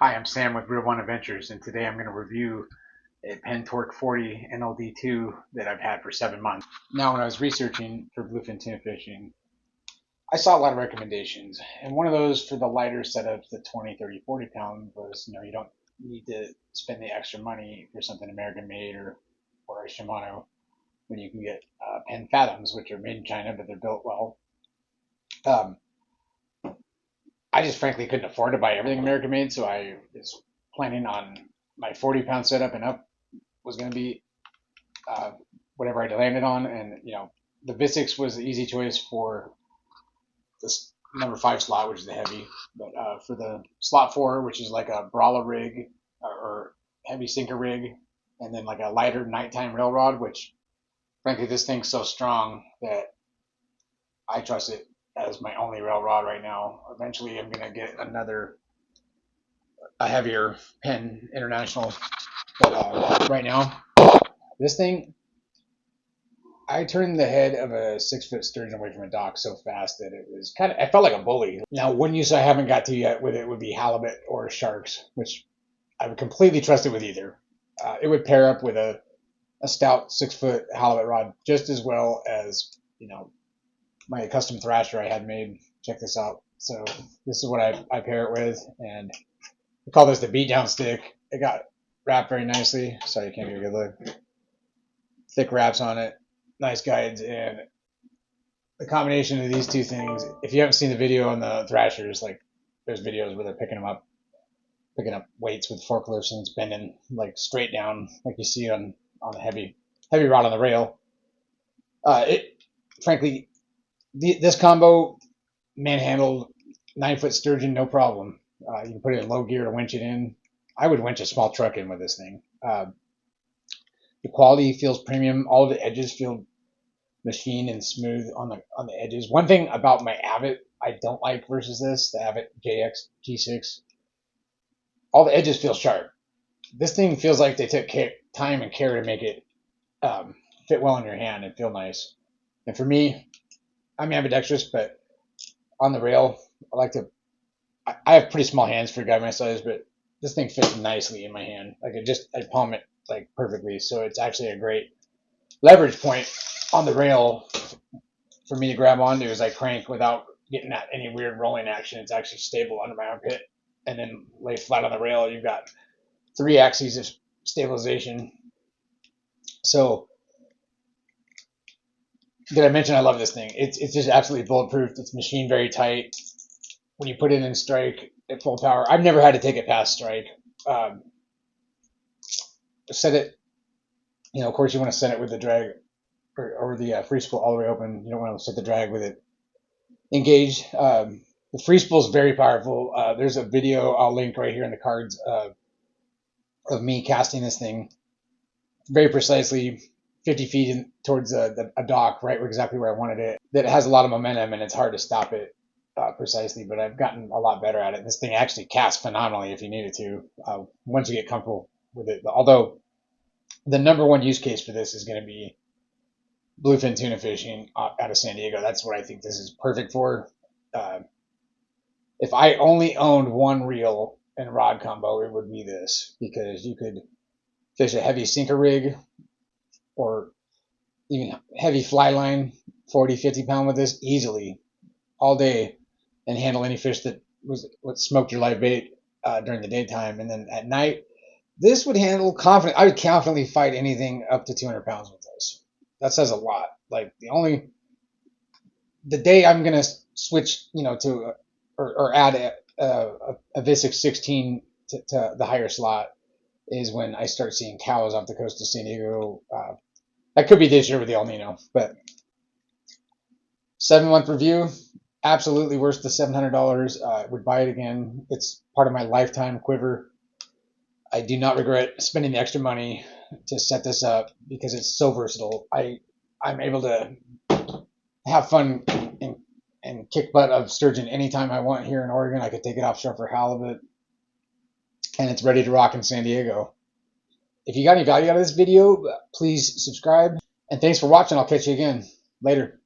Hi, I'm Sam with Real One Adventures, and today I'm going to review a Penn Torque 40 NLD2 that I've had for 7 months. Now, when I was researching for bluefin tuna fishing, I saw a lot of recommendations, and one of those for the lighter setups, the 20, 30, 40 pound, was you don't need to spend the extra money for something American made or a Shimano when you can get Penn Fathoms, which are made in China, but they're built well. Um, I just frankly couldn't afford to buy everything American made, so I was planning on my 40-pound setup and up was going to be uh, whatever I landed on, and the Visix was the easy choice for this number 5 slot, which is the heavy, but for the slot 4, which is like a Brawler rig or heavy sinker rig, and then like a lighter nighttime rail rod, which frankly this thing's so strong that I trust it as my only rail rod right now. Eventually, I'm gonna get a heavier Penn International, but right now this thing, I turned the head of a 6-foot sturgeon away from a dock so fast that it was I felt like a bully. Now, one use I haven't got to yet with it would be halibut or sharks, which I would completely trust it with either. It would pair up with a stout 6-foot halibut rod just as well as, my custom thrasher I had made. Check this out. So this is what I pair it with, and we call this the beat down stick. It got wrapped very nicely. Sorry, you can't get a good look. Thick wraps on it, nice guides, and the combination of these two things. If you haven't seen the video on the thrashers, like there's videos where they're picking up weights with forklifts and it's bending like straight down, like you see on the heavy rod on the rail. It frankly, this combo manhandled 9-foot sturgeon no problem. You can put it in low gear to winch it in. I would winch a small truck in with this thing. The quality feels premium. All of the edges feel machine and smooth on the edges. One thing about my Avet I don't like versus this, the Avet JX G6, all the edges feel sharp. This thing feels like they took time and care to make it fit well in your hand and feel nice. And for me, I'm ambidextrous, but on the rail, I have pretty small hands for a guy my size, but this thing fits nicely in my hand. Like I palm it like perfectly. So it's actually a great leverage point on the rail for me to grab onto as I crank without getting that any weird rolling action. It's actually stable under my armpit, and then lay flat on the rail. You've got 3 axes of stabilization. So did I mention I love this thing? It's just absolutely bulletproof. It's machined very tight. When you put it in strike at full power, I've never had to take it past strike. Set it, of course you want to set it with the drag or the free spool all the way open. You don't want to set the drag with it engaged. The free spool is very powerful. There's a video I'll link right here in the cards of me casting this thing very precisely 50 feet towards a dock, right exactly where I wanted it. That has a lot of momentum and it's hard to stop it precisely, but I've gotten a lot better at it. This thing actually casts phenomenally if you need it to, once you get comfortable with it. Although the number one use case for this is going to be bluefin tuna fishing out of San Diego. That's what I think this is perfect for. If I only owned one reel and rod combo, it would be this, because you could fish a heavy sinker rig or even heavy fly line, 40, 50 pound with this easily all day and handle any fish that was what smoked your live bait during the daytime. And then at night, this would handle confident. I would confidently fight anything up to 200 pounds with this. That says a lot. Like the day I'm gonna switch, to or add a Visix 16 to the higher slot is when I start seeing cows off the coast of San Diego. That could be this year with the El Nino, but 7-month review, absolutely worth the $700. Would buy it again. It's part of my lifetime quiver. I do not regret spending the extra money to set this up because it's so versatile. I'm able to have fun and kick butt of sturgeon anytime I want here in Oregon. I could take it offshore for halibut, and it's ready to rock in San Diego. If you got any value out of this video, please subscribe. And thanks for watching. I'll catch you again later.